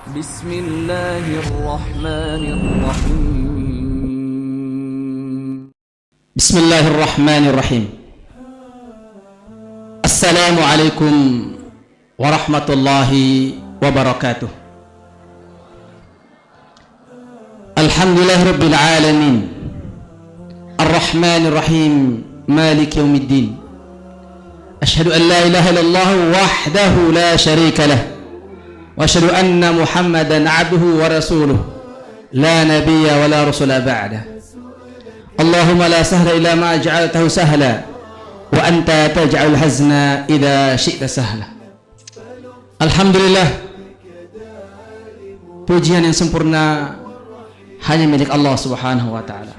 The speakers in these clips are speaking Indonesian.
Bismillahirrahmanirrahim. Bismillahirrahmanirrahim. Assalamualaikum warahmatullahi wabarakatuh. Alhamdulillahirabbil alamin. Arrahmanirrahim. Maliki yaumiddin. Asyhadu an la ilaha illallah wahdahu la syarika lah. Wa asyhadu anna Muhammadan 'abduhu wa rasuluh. La nabiyya wa la rasula ba'da. Allahumma la sahla illa ma ja'altahu sahla wa anta taj'alul hazna idza syi'ta sahla. Alhamdulillah, pujian yang sempurna hanya milik Allah Subhanahu wa taala.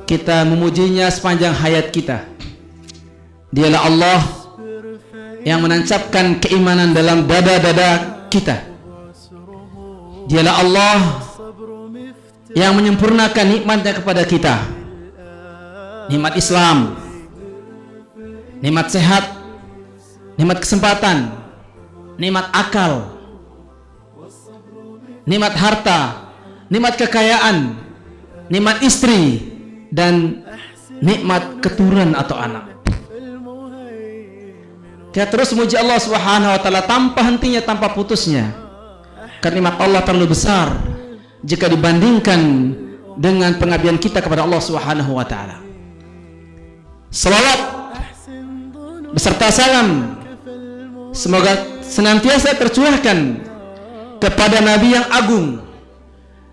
Kita memujinya sepanjang hayat kita. Dialah Allah yang menancapkan keimanan dalam dada-dada kita. Dialah Allah yang menyempurnakan nikmatnya kepada kita. Nikmat Islam, nikmat sehat, nikmat kesempatan, nikmat akal, nikmat harta, nikmat kekayaan, nikmat istri, dan nikmat keturunan atau anak. Kita terus memuji Allah Subhanahu wa taala tanpa hentinya, tanpa putusnya. Karena nikmat Allah terlalu besar jika dibandingkan dengan pengabdian kita kepada Allah Subhanahu wa taala. Salawat beserta salam semoga senantiasa tercurahkan kepada Nabi yang agung,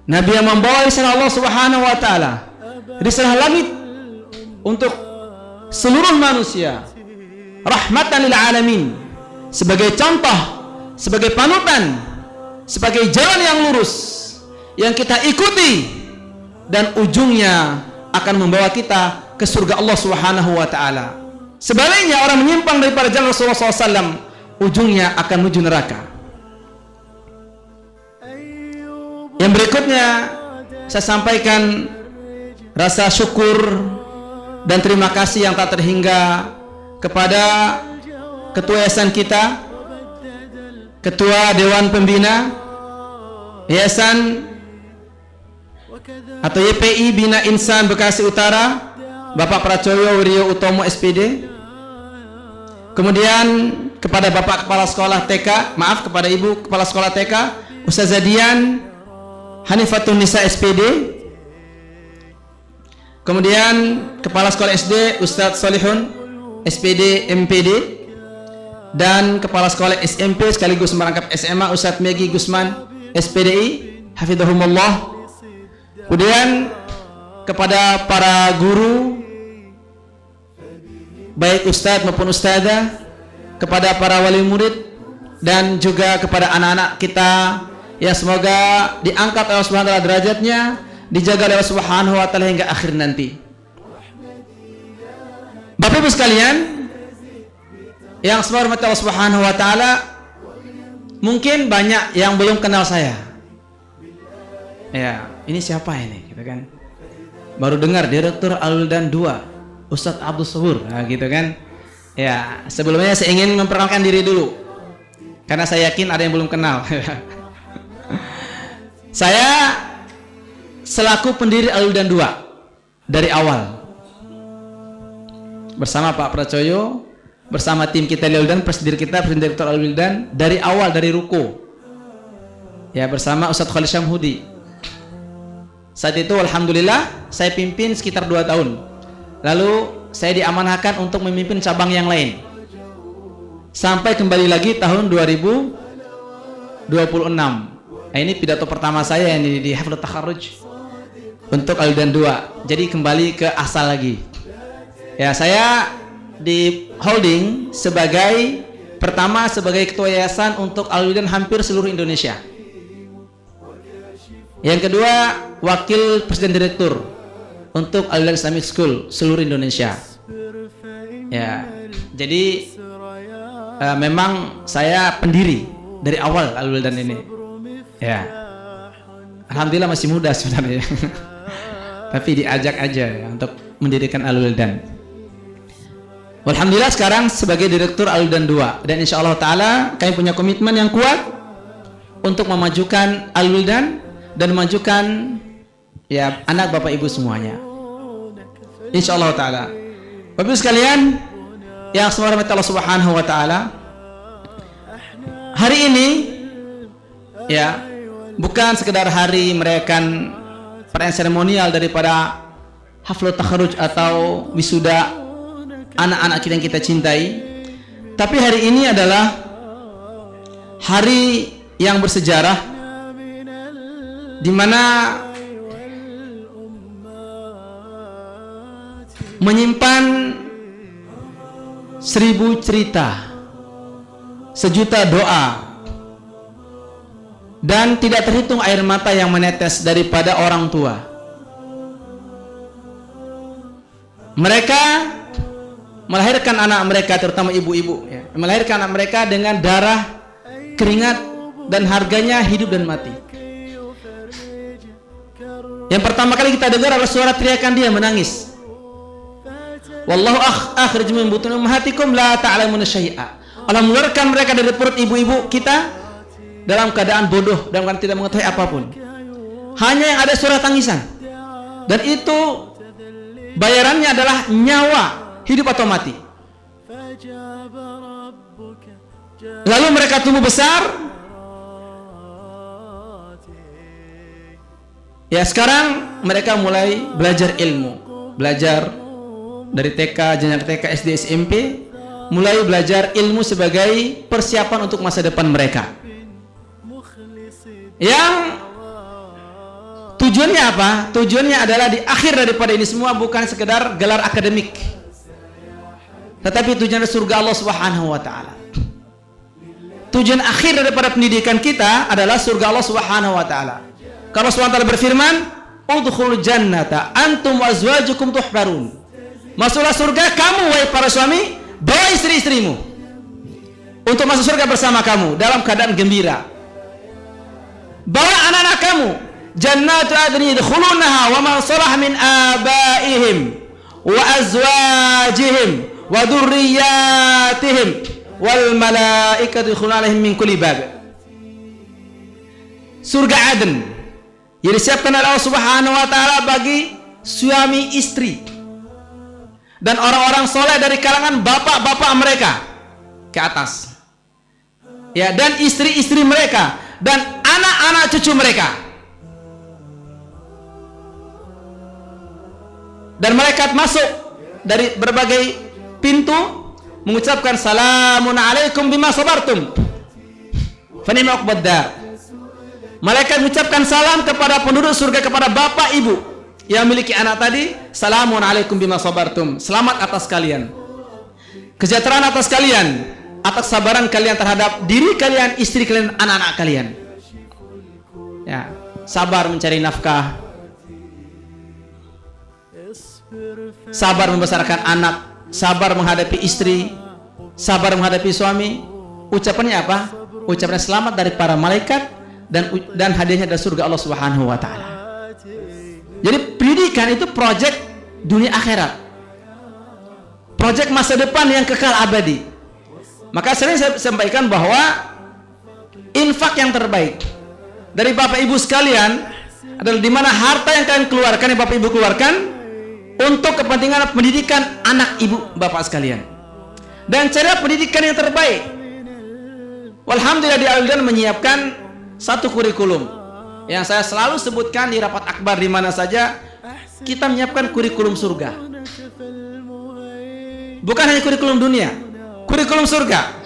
Nabi yang membawa risalah Allah Subhanahu wa taala, risalah langit untuk seluruh manusia, rahmatan lil alamin, sebagai contoh, sebagai panutan, sebagai jalan yang lurus yang kita ikuti dan ujungnya akan membawa kita ke surga Allah Subhanahu wa taala. Sebaliknya orang menyimpang daripada jalan Rasulullah SAW, ujungnya akan menuju neraka. Yang berikutnya saya sampaikan rasa syukur dan terima kasih yang tak terhingga kepada ketua yayasan kita, ketua Dewan Pembina Yayasan atau YPI Bina Insan Bekasi Utara, Bapak Pracoyo Wiryo Utomo SPD. Kemudian kepada Bapak Kepala Sekolah TK, kepada Ibu Kepala Sekolah TK Ustazah Dian Hanifatun Nisa SPD. Kemudian Kepala Sekolah SD Ustadz Solihun SPD MPD, dan Kepala Sekolah SMP sekaligus merangkap SMA Ustadz Megi Gusman SPDI hafizahumullah. Kemudian kepada para guru baik ustadz maupun ustadzah, kepada para wali murid, dan juga kepada anak-anak kita yang semoga diangkat oleh Allah Subhanahu wa taala derajatnya, dijaga oleh Allah Subhanahu wa taala hingga akhir nanti. Bapak Ibu sekalian yang semoga rahmat Allah Subhanahu wa taala, mungkin banyak yang belum kenal saya. Ya, ini siapa ini? Gitu kan. Baru dengar Direktur Al-Wildan 2, Ustadz Abdul Subur, nah, gitu kan. Ya, sebelumnya saya ingin memperkenalkan diri dulu, karena saya yakin ada yang belum kenal. Saya selaku pendiri Al-Wildan 2 dari awal, bersama Pak Pracoyo, bersama tim kita Al-Wildan, Presiden Direktur Al-Wildan dari awal, dari ruko, ya, bersama Ustadz Khalid Syamhudi. Saat itu alhamdulillah saya pimpin sekitar 2 tahun. Lalu saya diamanahkan untuk memimpin cabang yang lain sampai kembali lagi tahun 2026. Nah, ini pidato pertama saya ini di Haflatul Takharruj untuk Al-Wildan 2. Jadi kembali ke asal lagi. Ya, saya di holding sebagai pertama sebagai ketua yayasan untuk Al-Wildan hampir seluruh Indonesia. Yang kedua, wakil presiden direktur untuk Al-Wildan Islamic School seluruh Indonesia. Ya, jadi memang saya pendiri dari awal Al-Wildan ini. Ya, alhamdulillah masih muda sebenarnya, tapi diajak aja ya, untuk mendirikan Al-Wildan. Alhamdulillah sekarang sebagai direktur Al-Wildan 2, dan insya Allah Ta'ala kami punya komitmen yang kuat untuk memajukan al-wildan dan memajukan ya anak bapak ibu semuanya. Insyaallah taala. Bapak ibu sekalian yang semoga Allah Subhanahu wa taala, hari ini ya bukan sekedar hari merayakan perayaan seremonial daripada haflul takharuj atau wisuda anak-anak kita yang kita cintai, tapi hari ini adalah hari yang bersejarah di mana menyimpan 1000 cerita, 1.000.000 doa, dan tidak terhitung air mata yang menetes daripada orang tua. Mereka melahirkan anak mereka, terutama ibu-ibu ya, melahirkan anak mereka dengan darah, keringat, dan harganya hidup dan mati. Yang pertama kali kita dengar adalah suara teriakan dia menangis. Wallahu akhrij min butun ummahatikum la ta'lamuna syai'a. Allah mengeluarkan mereka dari perut ibu-ibu kita dalam keadaan bodoh, dalam keadaan tidak mengetahui apapun. Hanya yang ada suara tangisan. Dan itu bayarannya adalah nyawa, hidup atau mati. Lalu mereka tumbuh besar. Ya, sekarang mereka mulai belajar ilmu, belajar dari TK, jenjang TK, SD, SMP, mulai belajar ilmu sebagai persiapan untuk masa depan mereka. Yang tujuannya apa? Tujuannya adalah di akhir daripada ini semua bukan sekedar gelar akademik, tetapi tujuan surga Allah Subhanahu wa taala. Tujuan akhir daripada pendidikan kita adalah surga Allah Subhanahu wa taala. Kalau Allah Subhanahu wa taala berfirman, "Udkhulul jannata antum wa azwajukum tuhbarun." Masuklah surga kamu wahai para suami, bawa istri-istrimu untuk masuk surga bersama kamu dalam keadaan gembira. Bawa anak-anak kamu, jannatu adnin yadkhulunaha wa man salaha min abaihim wa azwajihim wa dzurriyyatihim wal malaikatu yadkhuluna alaihim min kulli bab. Surga Aden yang disiapkan oleh Allah Subhanahu wa taala bagi suami istri dan orang-orang soleh dari kalangan bapak-bapak mereka ke atas, ya, dan istri-istri mereka dan anak-anak cucu mereka. Dan malaikat masuk dari berbagai pintu mengucapkan salamun alaikum bima sabartum fa ni'ma uqbad dar. Malaikat mengucapkan salam kepada penduduk surga, kepada bapak ibu yang memiliki anak tadi, salamun alaikum bima sabartum, selamat atas kalian, kesejahteraan atas kalian, atas sabaran kalian terhadap diri kalian, istri kalian, anak-anak kalian. Ya, sabar mencari nafkah, sabar membesarkan anak, sabar menghadapi istri, sabar menghadapi suami. Ucapannya apa? Ucapannya selamat dari para malaikat dan hadiahnya dari surga Allah Subhanahu wa taala. Jadi pendidikan itu proyek dunia akhirat, proyek masa depan yang kekal abadi. Maka sering saya sampaikan bahwa infak yang terbaik dari bapak ibu sekalian adalah di mana harta yang kalian keluarkan, yang bapak ibu keluarkan untuk kepentingan pendidikan anak ibu bapak sekalian. Dan cara pendidikan yang terbaik, walhamdulillah di Al-Wildan menyiapkan satu kurikulum yang saya selalu sebutkan di rapat akbar di mana saja, kita menyiapkan kurikulum surga. Bukan hanya kurikulum dunia, kurikulum surga.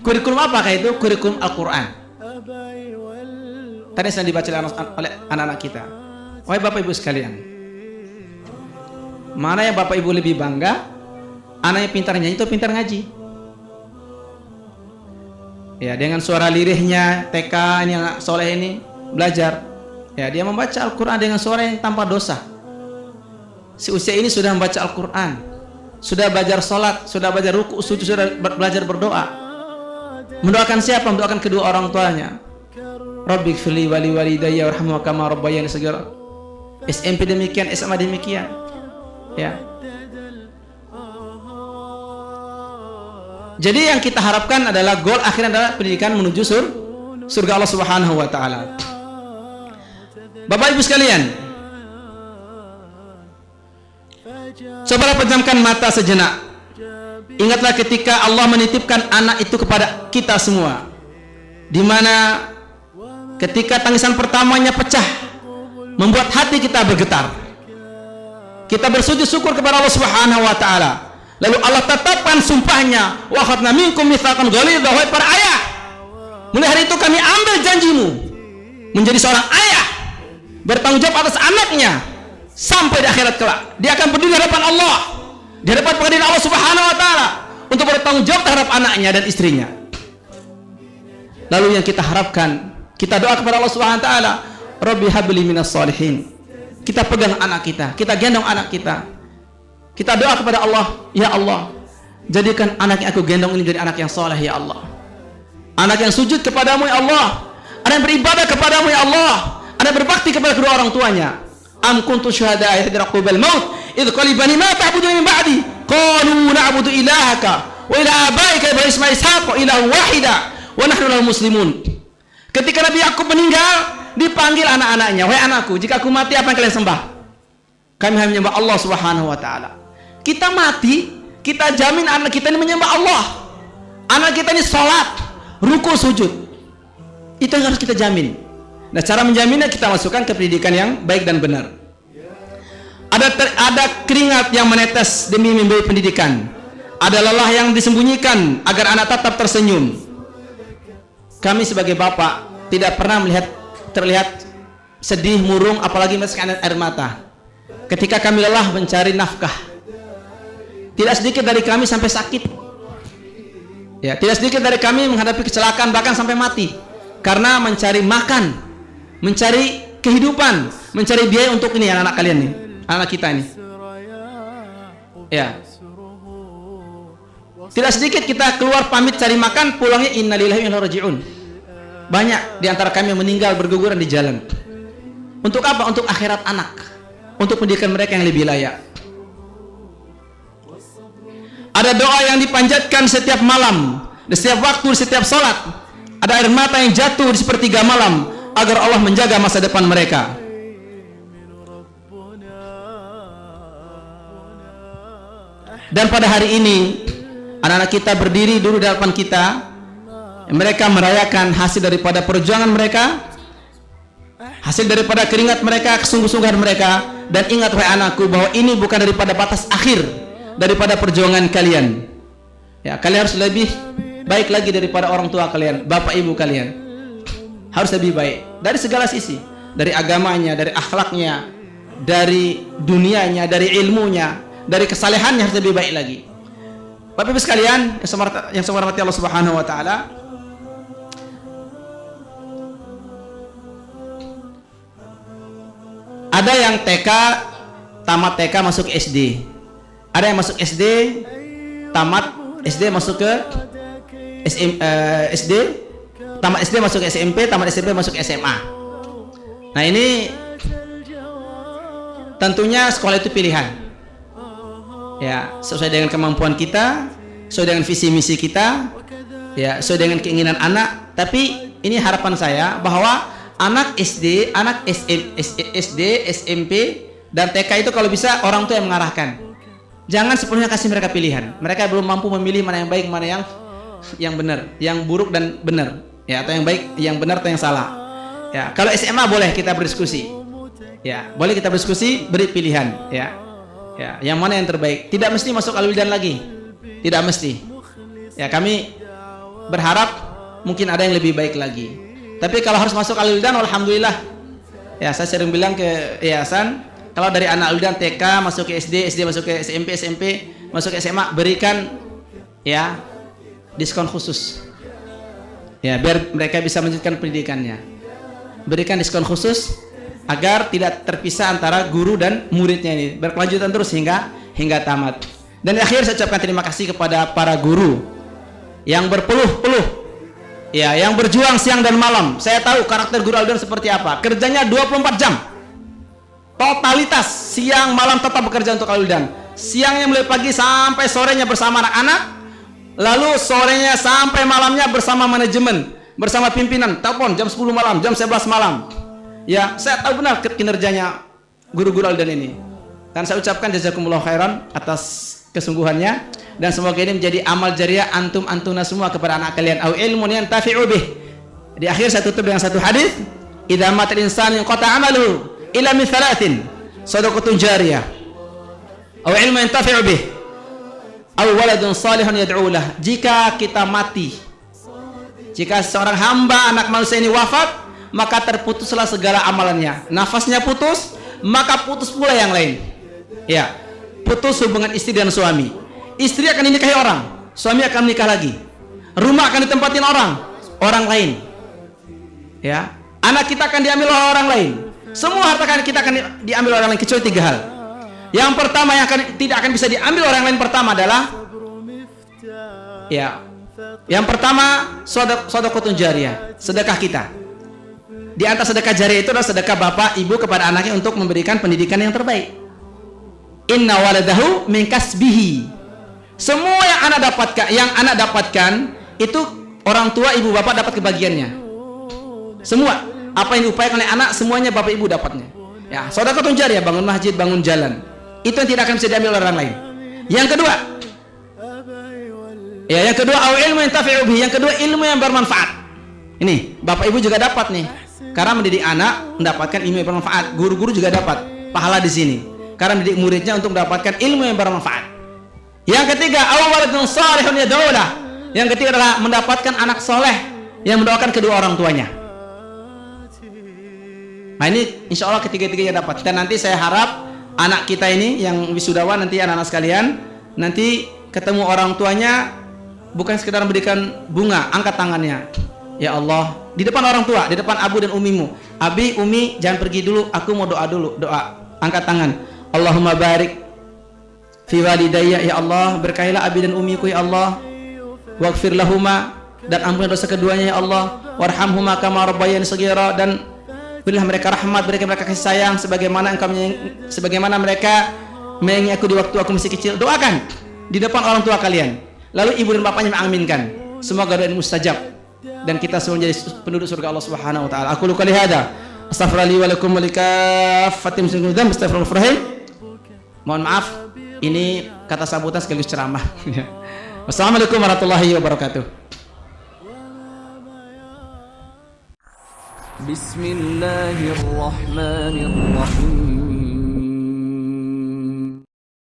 Kurikulum apakah itu? Kurikulum Al-Quran. Tadi sedang dibaca oleh anak-anak kita. Wahai bapak ibu sekalian, mana yang bapak ibu lebih bangga? Anak yang pintar nyanyi atau pintar ngaji? Ya, dengan suara lirihnya TK ini yang soleh ini belajar, ya, dia membaca Al-Quran dengan suara yang tanpa dosa. Si usia ini sudah membaca Al-Quran, sudah belajar sholat, sudah belajar ruku, sujud, sudah belajar berdoa. Mendoakan siapa? Mendoakan kedua orang tuanya. Rabbighfirli wa li walidayya warhamhuma kama rabbayani shaghira. SMP demikian, SMA demikian. Ya. Jadi yang kita harapkan adalah goal akhirnya adalah pendidikan menuju surga Allah Subhanahu wa taala. Bapak Ibu sekalian, cobalah pejamkan mata sejenak. Ingatlah ketika Allah menitipkan anak itu kepada kita semua, di mana ketika tangisan pertamanya pecah, membuat hati kita bergetar. Kita bersujud syukur kepada Allah Subhanahu wa taala. Lalu Allah tetapkan sumpahnya, wa akhadna minkum mitsaqan ghalidha, wahai para ayah, mulai hari itu kami ambil janjimu menjadi seorang ayah, bertanggung jawab atas anaknya sampai di akhirat kelak. Dia akan berdiri di hadapan Allah, di hadapan pengadilan Allah Subhanahu wa taala untuk bertanggung jawab terhadap anaknya dan istrinya. Lalu yang kita harapkan, kita doa kepada Allah Subhanahu wa taala, Rabbi habli minas shalihin. Kita pegang anak kita gendong anak kita. Kita doa kepada Allah, ya Allah, jadikan anak yang aku gendong ini jadi anak yang soleh, ya Allah. Anak yang sujud kepadamu, ya Allah. Anak yang beribadah kepadamu, ya Allah. Anak yang berbakti kepada kedua orang tuanya. Am kuntu syuhada idh raqubal maut idh qala bani ma ta'budu min ba'di qalu na'budu ilahaka wa ilaha abaika Ibrahim wa Ishaq ilahan wahida wa nahnu lahu muslimun. Ketika Nabi Yakub meninggal, dipanggil anak-anaknya, wahai anakku, jika aku mati apa yang kalian sembah? Kami hanya menyembah Allah Subhanahu wa taala. Kita mati, kita jamin anak kita ini menyembah Allah. Anak kita ini sholat, ruku, sujud. Itu yang harus kita jamin. Nah, cara menjaminnya kita masukkan ke pendidikan yang baik dan benar. Ada keringat yang menetes demi memberi pendidikan. Ada lelah yang disembunyikan agar anak tetap tersenyum. Kami sebagai bapak tidak pernah terlihat sedih, murung, apalagi meneteskan air mata ketika kami lelah mencari nafkah. Tidak sedikit dari kami sampai sakit, ya, tidak sedikit dari kami menghadapi kecelakaan bahkan sampai mati karena mencari makan, mencari kehidupan, mencari biaya untuk ini anak-anak kalian nih, anak kita ini, ya. Tidak sedikit kita keluar pamit cari makan, pulangnya innalillahi wa inna ilaihi raji'un. Banyak di antara kami yang meninggal berguguran di jalan. Untuk apa? Untuk akhirat anak, untuk pendidikan mereka yang lebih layak. Ada doa yang dipanjatkan setiap malam, di setiap waktu, di setiap sholat. Ada air mata yang jatuh di sepertiga malam agar Allah menjaga masa depan mereka. Dan pada hari ini anak-anak kita berdiri dulu di hadapan kita. Mereka merayakan hasil daripada perjuangan mereka, hasil daripada keringat mereka, kesungguh-sungguhan mereka. Dan ingat wahai anakku bahwa ini bukan daripada batas akhir daripada perjuangan kalian. Ya, kalian harus lebih baik lagi daripada orang tua kalian, bapak ibu kalian. Harus lebih baik dari segala sisi, dari agamanya, dari akhlaknya, dari dunianya, dari ilmunya, dari kesalehannya harus lebih baik lagi. Bapak ibu sekalian yang saya hormati Allah Subhanahu wa taala, ada yang TK, tamat TK masuk SD. Ada yang masuk SD, tamat SD masuk ke SD, tamat SD masuk ke SMP, tamat SMP masuk ke SMA. Nah, ini tentunya sekolah itu pilihan. Ya, sesuai dengan kemampuan kita, sesuai dengan visi misi kita, ya, sesuai dengan keinginan anak. Tapi ini harapan saya bahwa anak SD, anak SD, SMP dan TK itu kalau bisa orang tua yang mengarahkan. Jangan sepenuhnya kasih mereka pilihan. Mereka belum mampu memilih mana yang baik, mana yang benar, yang buruk dan benar, ya, atau yang baik, yang benar atau yang salah. Ya, kalau SMA boleh kita berdiskusi. Ya, boleh kita berdiskusi, beri pilihan, ya. Ya, yang mana yang terbaik. Tidak mesti masuk Al-Wildan lagi. Tidak mesti. Ya, kami berharap mungkin ada yang lebih baik lagi. Tapi kalau harus masuk Al-Wildan, alhamdulillah. Ya, saya sering bilang ke yayasan, kalau dari anak Al-Wildan TK masuk ke SD, SD masuk ke SMP, SMP masuk ke SMA, berikan ya diskon khusus. Ya, biar mereka bisa melanjutkan pendidikannya. Berikan diskon khusus agar tidak terpisah antara guru dan muridnya ini, berkelanjutan terus hingga tamat. Dan di akhir saya ucapkan terima kasih kepada para guru yang berpeluh-peluh, ya, yang berjuang siang dan malam. Saya tahu karakter guru Al-Wildan seperti apa. Kerjanya 24 jam. Totalitas siang malam tetap bekerja untuk Al-Wildan. Siangnya mulai pagi sampai sorenya bersama anak-anak, Lalu sorenya sampai malamnya bersama manajemen, bersama pimpinan, telepon jam 10 malam, jam 11 malam. Ya, saya tahu benar kinerjanya guru-guru Al-Dan ini. Dan saya ucapkan jazakumullah khairan atas kesungguhannya, dan semoga ini menjadi amal jariah antum-antuna semua kepada anak kalian. Au ilmun yantafi'u bih. Di akhir saya tutup dengan satu hadis, idza matal insanu qata amaluhu illa min thalathin, shadaqatun jariyah, au ilmun yantafi'u bih, au waladun salihun yad'u lah. Jika kita mati, jika seorang hamba anak manusia ini wafat, maka terputuslah segala amalannya. Nafasnya putus, maka putus pula yang lain. Ya, putus hubungan istri dan suami. Istri akan dinikahi orang, suami akan menikah lagi. Rumah akan ditempatin orang lain. Ya, anak kita akan diambil oleh orang lain. Semua harta kita akan diambil oleh orang lain kecuali 3 hal. Yang pertama yang tidak akan bisa diambil orang lain pertama adalah, ya, yang pertama shadaqatun jariyah, sedekah kita. Di antara sedekah jariyah itu adalah sedekah bapak ibu kepada anaknya untuk memberikan pendidikan yang terbaik. Inna waladahu min kasbihi. Semua yang anak dapatkan itu orang tua ibu bapak dapat kebagiannya. Semua apa yang diupayakan oleh anak semuanya bapak ibu dapatnya. Ya, shadaqatun jariyah, bangun masjid, bangun jalan. Itu yang tidak akan bisa diambil oleh orang lain. Yang kedua, au ilmu yang tafi'u bihi. Yang kedua, ilmu yang bermanfaat. Ini bapak ibu juga dapat nih, karena mendidik anak mendapatkan ilmu yang bermanfaat. Guru-guru juga dapat pahala di sini karena mendidik muridnya untuk mendapatkan ilmu yang bermanfaat. Yang ketiga, au waladun salihun yad'u lah. Yang ketiga adalah mendapatkan anak soleh yang mendoakan kedua orang tuanya. Nah, ini insya Allah ketiga-tiganya dapat. Dan nanti saya harap anak kita ini yang wisudawan, nanti anak-anak sekalian, nanti ketemu orang tuanya bukan sekedar memberikan bunga, angkat tangannya. Ya Allah, di depan orang tua, di depan abu dan umimu. Abi, umi, jangan pergi dulu, aku mau doa dulu. Doa, angkat tangan. Allahumma barik fi walidayya, ya Allah, berkahilah abi dan umiku ya Allah. Waghfir lahuma, dan ampuni dosa keduanya ya Allah. Warhamhuma kama rabbayani shaghira, dan berilah mereka rahmat, berikan mereka kasih sayang sebagaimana mereka menyayangi aku di waktu aku masih kecil. Doakan di depan orang tua kalian. Lalu ibu dan bapaknya mengaminkan. Semoga doa mustajab dan kita semua menjadi penduduk surga Allah Subhanahu wa taala. Aku qali hada. Astaghfirullahi wa lakum wa likaffatil muslimin dzam astaghfirullahalazim. Mohon maaf, ini kata sambutan sekaligus ceramah. Wassalamualaikum warahmatullahi wabarakatuh. Bismillahirrahmanirrahim.